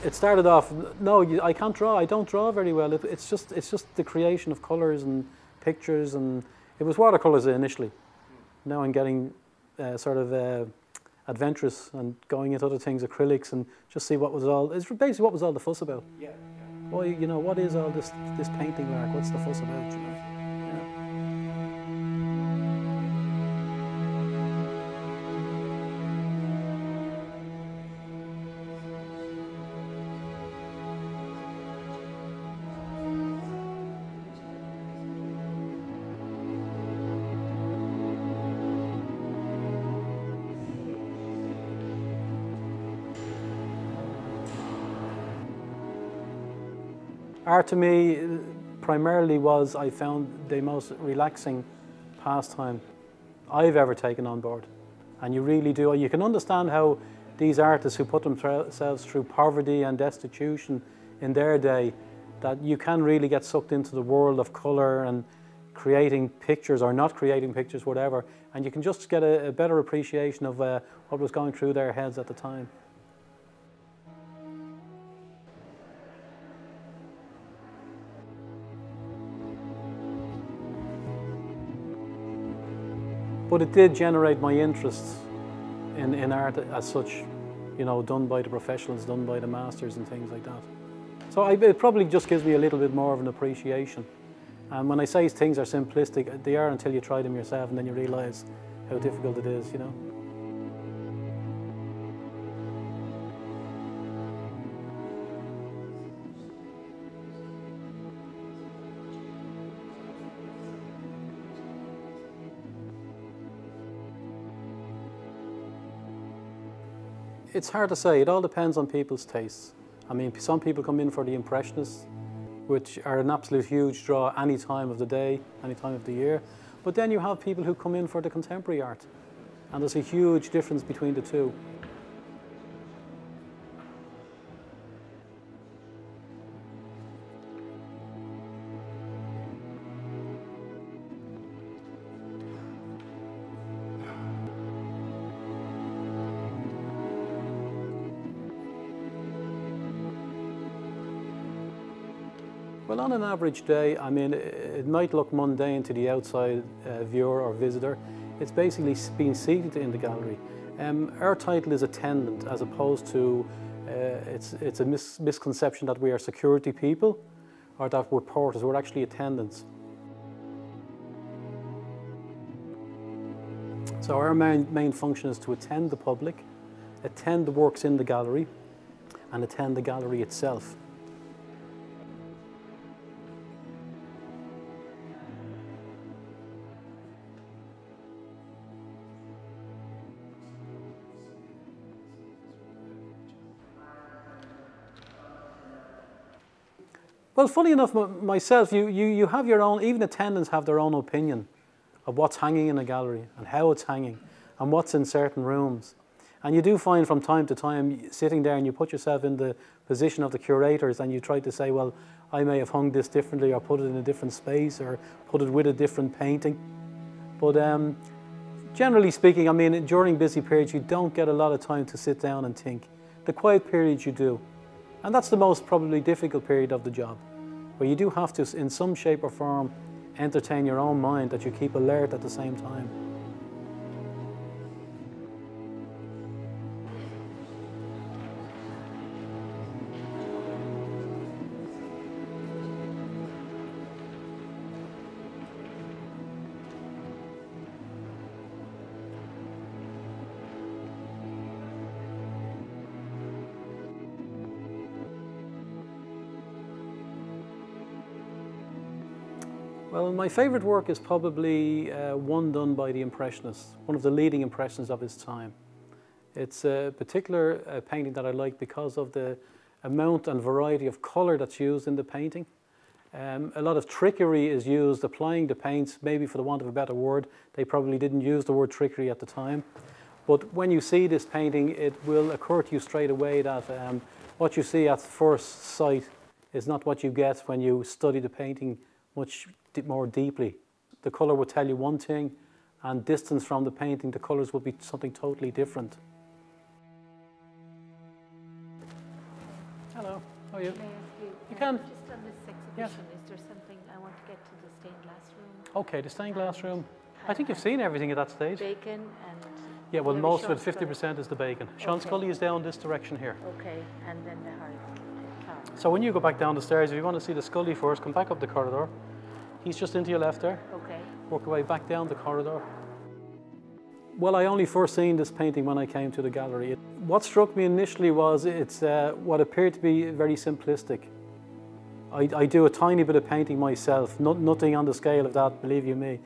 It started off, no, I can't draw. I don't draw very well. It's just the creation of colours and pictures, and it was watercolours initially. Now I'm getting sort of adventurous and going into other things, acrylics, and just see what was all. It's basically what was all the fuss about. Yeah. Well, you know, what is all this painting lark? What's the fuss about? You know? Art to me primarily was, I found, the most relaxing pastime I've ever taken on board. And you really do. You can understand how these artists who put themselves through poverty and destitution in their day, that you can really get sucked into the world of colour and creating pictures or not creating pictures, whatever, and you can just get a better appreciation of what was going through their heads at the time. But it did generate my interest in art as such, you know, done by the professionals, done by the masters and things like that. So it probably just gives me a little bit more of an appreciation. And when I say things are simplistic, they are until you try them yourself, and then you realise how difficult it is, you know. It's hard to say. It all depends on people's tastes. I mean, some people come in for the Impressionists, which are an absolute huge draw any time of the day, any time of the year. But then you have people who come in for the contemporary art, and there's a huge difference between the two. Well, on an average day, I mean, it might look mundane to the outside viewer or visitor. It's basically being seated in the gallery. Our title is Attendant, as opposed to, it's a misconception that we are security people or that we're porters. We're actually attendants. So our main function is to attend the public, attend the works in the gallery, and attend the gallery itself. Well, funny enough, myself, you have your own, even attendants have their own opinion of what's hanging in a gallery and how it's hanging and what's in certain rooms. And you do find from time to time, sitting there and you put yourself in the position of the curators and you try to say, well, I may have hung this differently or put it in a different space or put it with a different painting. But generally speaking, I mean, during busy periods, you don't get a lot of time to sit down and think. The quiet periods you do. And that's the most probably difficult period of the job, where you do have to, in some shape or form, entertain your own mind, that you keep alert at the same time. Well, my favourite work is probably one done by the Impressionists, one of the leading Impressionists of his time. It's a particular painting that I like because of the amount and variety of colour that's used in the painting. A lot of trickery is used, applying the paints, maybe for the want of a better word. They probably didn't use the word trickery at the time. But when you see this painting, it will occur to you straight away that what you see at first sight is not what you get when you study the painting much more deeply. The colour will tell you one thing, and distance from the painting, the colours will be something totally different. Oh, you? May I ask You can. Just on this Yes. exhibition, is there something I want to get to the stained glass room? Okay, the stained glass room. I think you've seen everything at that stage. Bacon and... Yeah, well, maybe most of Sean it, Scully. 50% is the bacon. Sean Okay. Scully is down this direction here. Okay, and then the car. So when you go back down the stairs, if you want to see the Scully first, come back up the corridor. He's just into your left there. Okay. Work your way back down the corridor. Well, I only first seen this painting when I came to the gallery. What struck me initially was it's what appeared to be very simplistic. I do a tiny bit of painting myself, nothing on the scale of that, believe you me.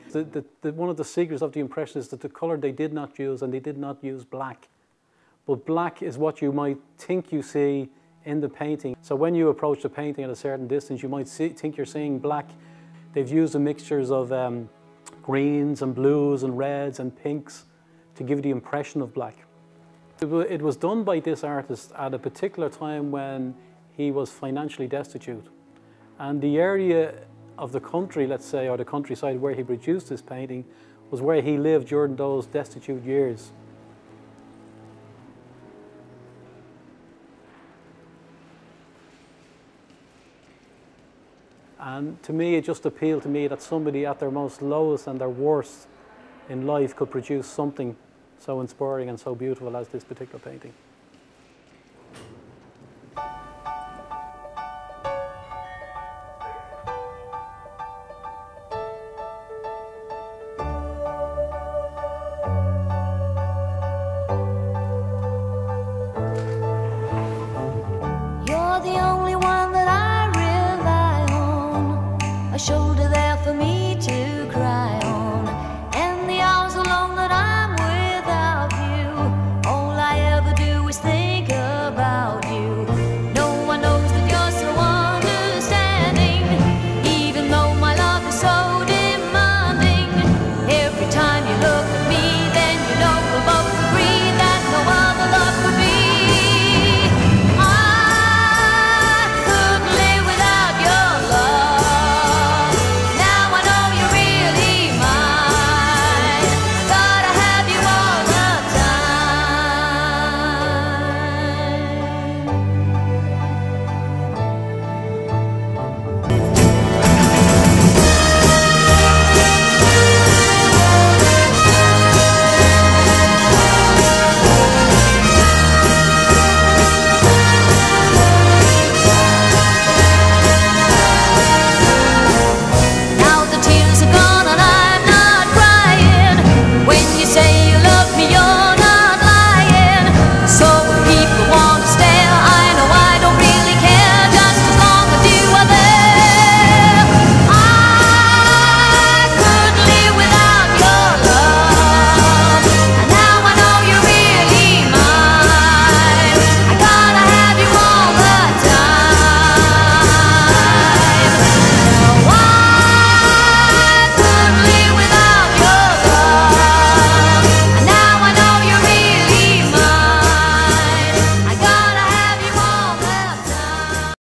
One of the secrets of the Impressionists is that the colour they did not use, and they did not use black. But black is what you might think you see in the painting. So when you approach the painting at a certain distance, you might think you're seeing black. They've used the mixtures of greens and blues and reds and pinks to give the impression of black. It was done by this artist at a particular time when he was financially destitute. And the area of the country, let's say, or the countryside where he produced this painting was where he lived during those destitute years. And to me, it just appealed to me that somebody at their most lowest and their worst in life could produce something so inspiring and so beautiful as this particular painting.